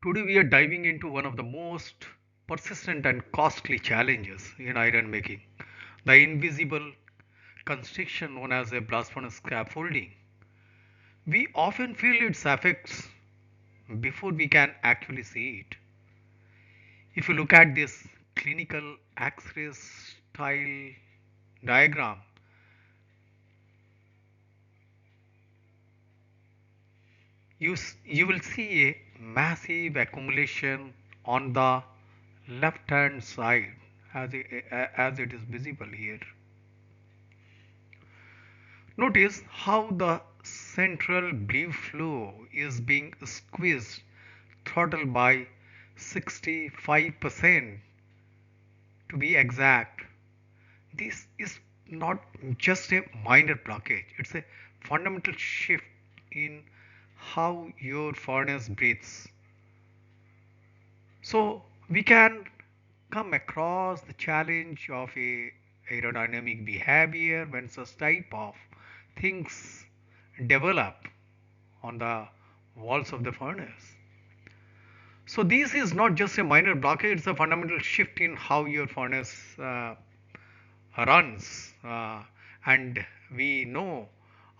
Today we are diving into one of the most persistent and costly challenges in iron making, the invisible constriction known as a blast furnace scaffolding. We often feel its effects before we can actually see it. If you look at this clinical X-ray style diagram, you will see a massive accumulation on the left hand side as it is visible here. Notice how the central blue flow is being squeezed, throttled by 65% to be exact. This is not just a minor blockage, it's a fundamental shift in how your furnace breathes. So we can come across the challenge of a aerodynamic behavior when such type of things develop on the walls of the furnace. So this is not just a minor blockage, it's a fundamental shift in how your furnace runs. And we know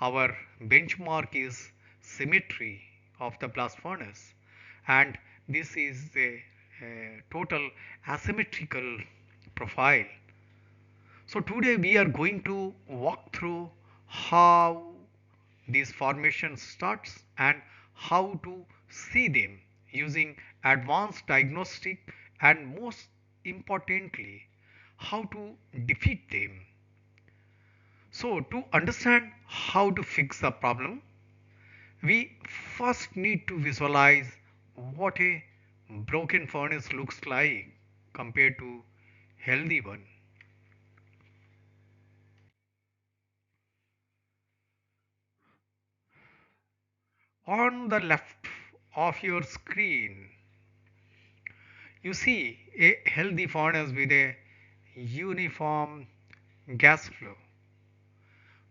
our benchmark is symmetry of the blast furnace, and this is a total asymmetrical profile. So today we are going to walk through how these formations starts and how to see them using advanced diagnostic, and most importantly how to defeat them. So to understand how to fix the problem, we first need to visualize what a broken furnace looks like compared to healthy one. On the left of your screen, you see a healthy furnace with a uniform gas flow.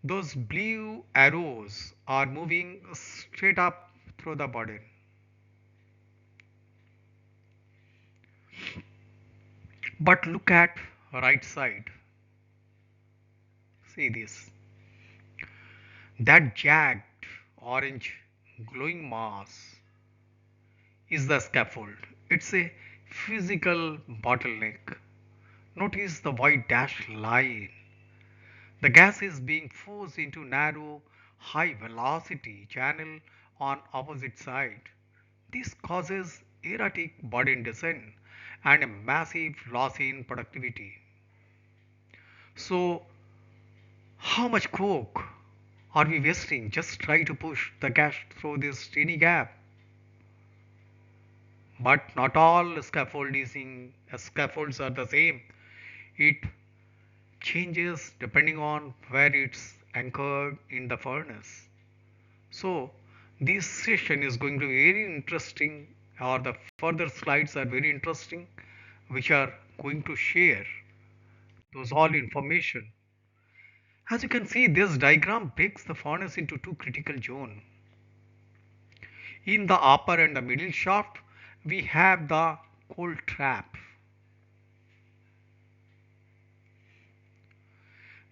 Those blue arrows are moving straight up through the body. But look at right side. See this. That jagged orange glowing mass is the scaffold. It's a physical bottleneck. Notice the white dashed line. The gas is being forced into narrow, high velocity channel on opposite side. This causes erratic body descent and a massive loss in productivity. So, how much coke are we wasting? Just try to push the gas through this tiny gap. But not all scaffolds are the same. It changes depending on where it's anchored in the furnace. So this session is going to be very interesting, or the further slides are very interesting, which are going to share those all information. As you can see, this diagram breaks the furnace into two critical zones. In the upper and the middle shaft, we have the cold trap.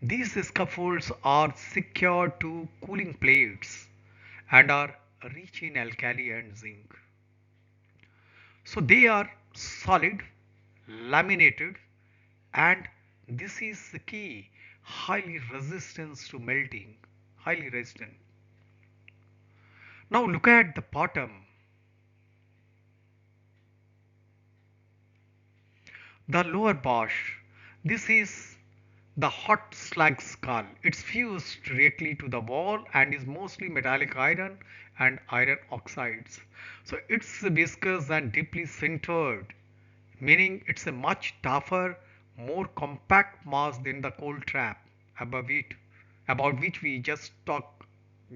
These scaffolds are secured to cooling plates and are rich in alkali and zinc. So they are solid, laminated, and this is the key, highly resistant to melting, highly resistant. Now look at the bottom. The lower bosh, this is the hot slag skull. It's fused directly to the wall and is mostly metallic iron and iron oxides. So it's viscous and deeply sintered, meaning it's a much tougher, more compact mass than the cold trap above it, about which we just talked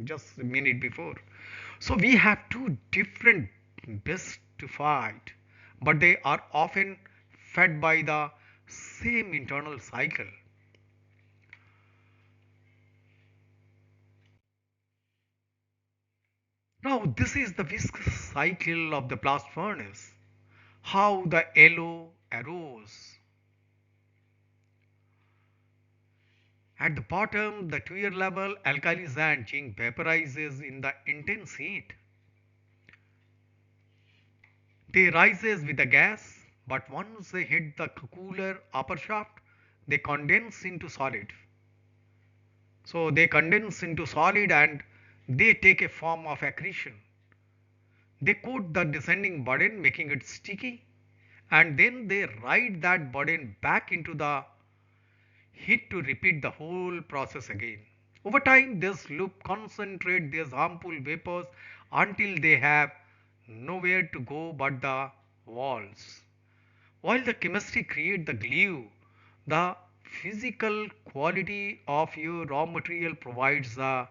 just a minute before. So we have two different beasts to fight, but they are often fed by the same internal cycle. Now, this is the viscous cycle of the blast furnace. How the yellow arose. At the bottom, the tuer level alkali sand zinc vaporizes in the intense heat. They rises with the gas, but once they hit the cooler upper shaft, they condense into solid. So they condense into solid and they take a form of accretion. They coat the descending burden, making it sticky, and then they ride that burden back into the heat to repeat the whole process again. Over time, this loop concentrates these harmful vapors until they have nowhere to go but the walls. While the chemistry creates the glue, the physical quality of your raw material provides the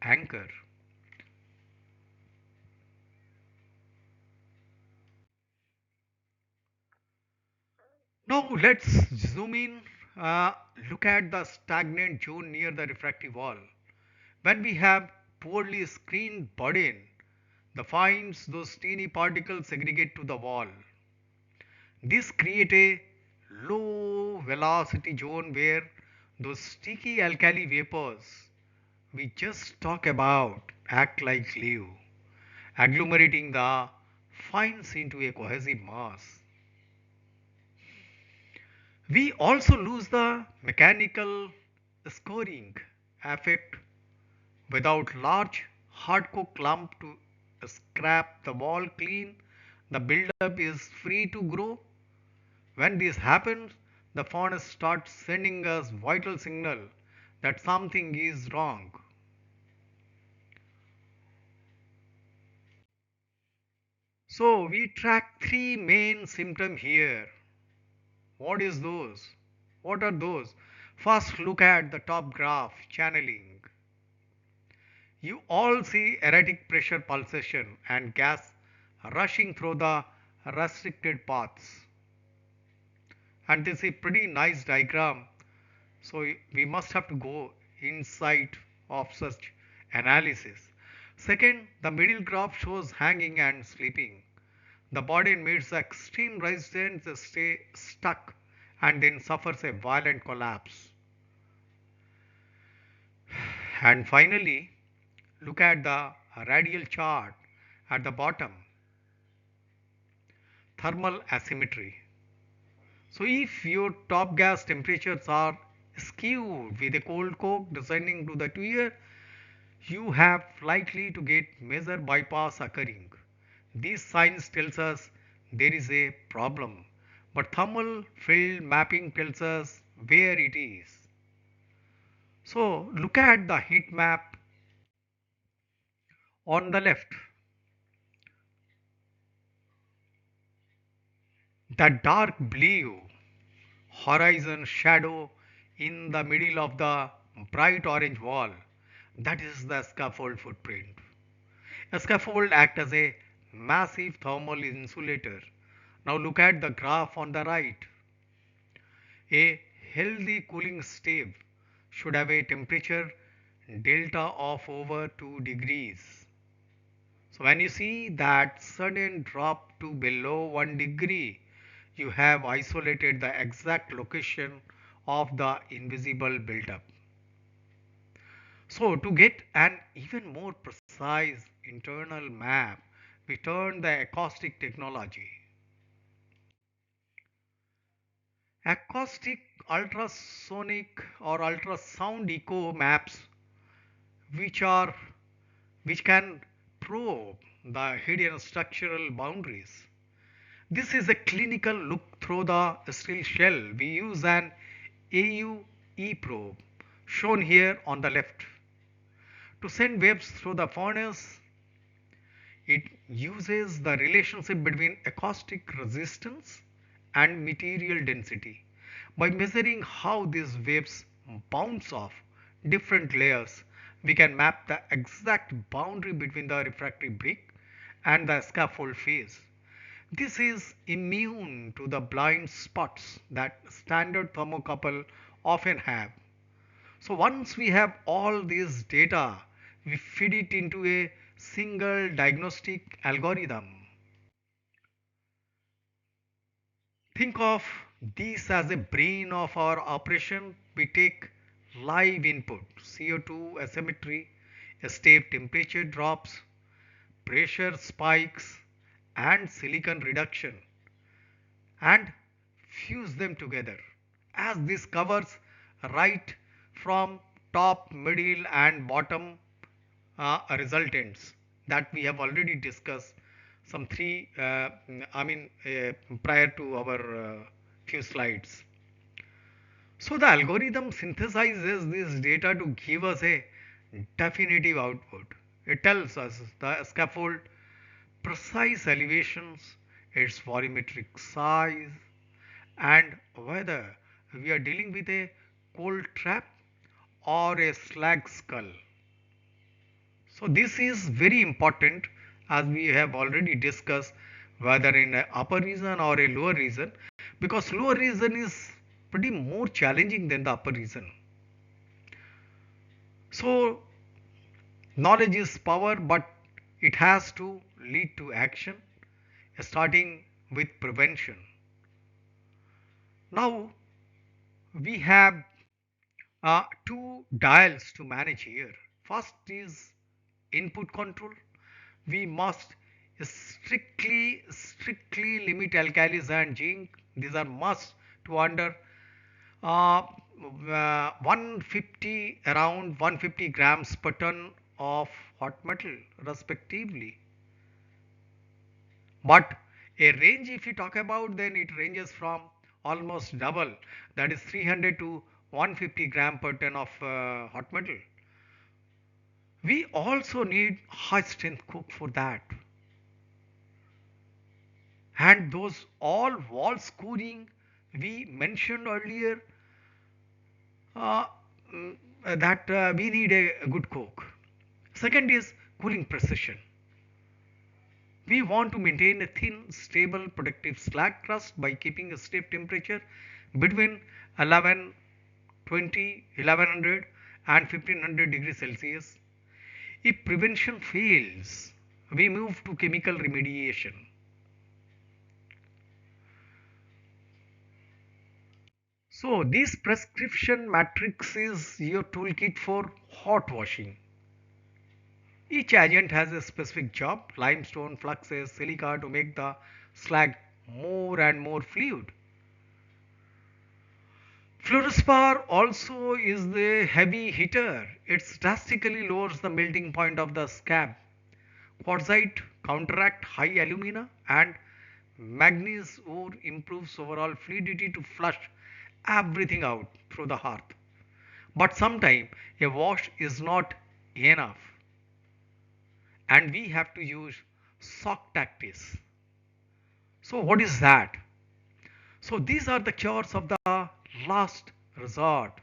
anchor. Now let's zoom in, uh, look at the stagnant zone near the refractory wall. When we have poorly screened burden, the fines, those teeny particles segregate to the wall. This creates a low velocity zone where those sticky alkali vapors we just talked about act like glue, agglomerating the fines into a cohesive mass. We also lose the mechanical scoring effect. Without large hardcore clump to scrape the wall clean, the buildup is free to grow. When this happens, the furnace starts sending us vital signal that something is wrong. So we track three main symptoms here. What is those? What are those? First, look at the top graph, channeling. You all see erratic pressure pulsation and gas rushing through the restricted paths. And this is a pretty nice diagram. So we must have to go inside of such analysis. Second, the middle graph shows hanging and sleeping. The body meets extreme resistance, stay stuck and then suffers a violent collapse. And finally, look at the radial chart at the bottom, thermal asymmetry. So if your top gas temperatures are skewed with a cold coke descending to the tuer, you have likely to get major bypass occurring. These signs tells us there is a problem, but thermal field mapping tells us where it is. So look at the heat map on the left. The dark blue horizon shadow in the middle of the bright orange wall, that is the scaffold footprint. A scaffold acts as a massive thermal insulator. Now look at the graph on the right. A healthy cooling stave should have a temperature delta of over 2 degrees. So when you see that sudden drop to below 1 degree, you have isolated the exact location of the invisible buildup. So to get an even more precise internal map, we turn the acoustic technology. Acoustic ultrasonic or ultrasound echo maps which are which can probe the hidden structural boundaries. This is a clinical look through the steel shell. We use an AUE probe shown here on the left to send waves through the furnace. It uses the relationship between acoustic resistance and material density. By measuring how these waves bounce off different layers, we can map the exact boundary between the refractory brick and the scaffold face. This is immune to the blind spots that standard thermocouple often have. So once we have all this data, we feed it into a single diagnostic algorithm. Think of this as a brain of our operation. We take live input, CO2 asymmetry, a step temperature drops, pressure spikes, and silicon reduction, and fuse them together. As this covers right from top, middle, and bottom resultants that we have already discussed some three prior to our few slides. So the algorithm synthesizes this data to give us a definitive output. It tells us the scaffold precise elevations, its volumetric size, and whether we are dealing with a cold trap or a slag skull. So this is very important, as we have already discussed, whether in a upper region or a lower region, because lower region is pretty more challenging than the upper region. So knowledge is power, but it has to lead to action, starting with prevention. Now we have two dials to manage here. First is input control. We must strictly limit alkalis and zinc. These are must to under 150 around 150 grams per ton of hot metal respectively. But a range, if you talk about, then it ranges from almost double, that is 300 to 150 gram per ton of hot metal. We also need high strength coke for that. And those all wall scoring we mentioned earlier, uh, that we need a good coke. Second is cooling precision. We want to maintain a thin, stable, protective slag crust by keeping a step temperature between 11, 20, 1100 and 1500 degrees Celsius. If prevention fails, we move to chemical remediation. So this prescription matrix is your toolkit for hot washing. Each agent has a specific job: limestone, fluxes, silica to make the slag more and more fluid. Fluorspar also is the heavy hitter. It drastically lowers the melting point of the scab. Quartzite counteract high alumina, and manganese ore improves overall fluidity to flush everything out through the hearth. But sometimes a wash is not enough, and we have to use sock tactics. So what is that? So these are the cures of the last resort.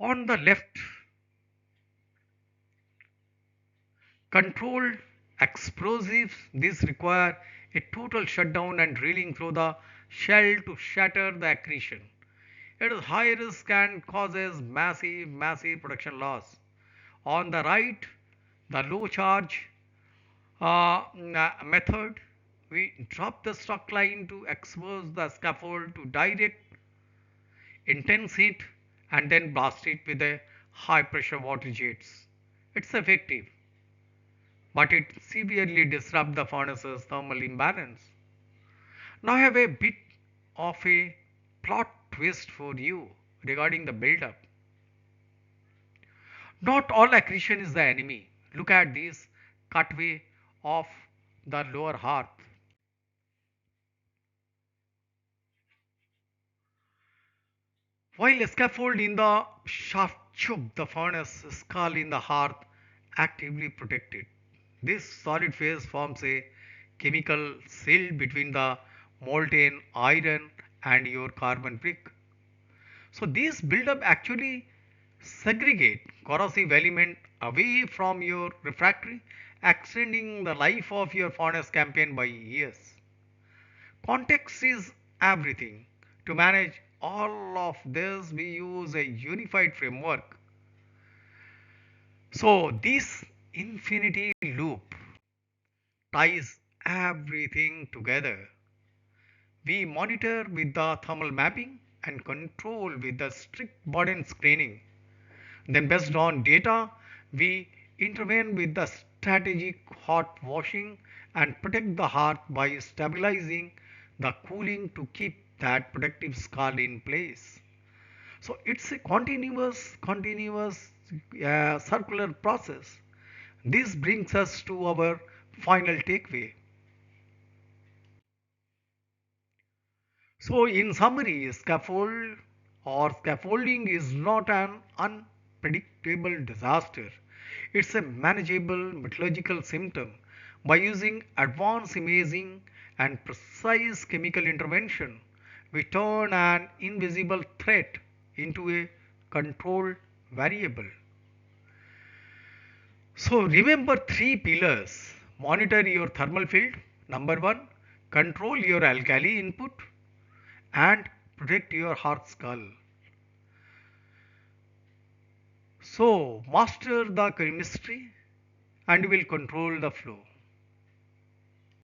On the left, controlled explosives. These require a total shutdown and drilling through the shell to shatter the accretion. It is high risk and causes massive production loss. On the right, the low charge method. We drop the stock line to expose the scaffold to direct intense heat and then blast it with a high pressure water jets. It's effective, but it severely disrupts the furnace's thermal imbalance. Now I have a bit of a plot twist for you regarding the build-up. Not all accretion is the enemy. Look at this cutaway of the lower hearth. While a scaffold in the shaft choke, the furnace skull in the hearth actively protected. This solid phase forms a chemical seal between the molten iron and your carbon brick. So these buildup actually segregate corrosive element away from your refractory, extending the life of your furnace campaign by years. Context is everything. To manage all of this, we use a unified framework. So this infinity loop ties everything together. We monitor with the thermal mapping and control with the strict burden screening. Then based on data, we intervene with the strategic hot washing and protect the hearth by stabilizing the cooling to keep that protective skull in place. So it's a continuous circular process. This brings us to our final takeaway. So, in summary, scaffolding is not an unpredictable disaster. It's a manageable metallurgical symptom. By using advanced imaging and precise chemical intervention, we turn an invisible threat into a controlled variable. So remember three pillars. Monitor your thermal field. Number one, control your alkali input and protect your heart skull. So master the chemistry and will control the flow.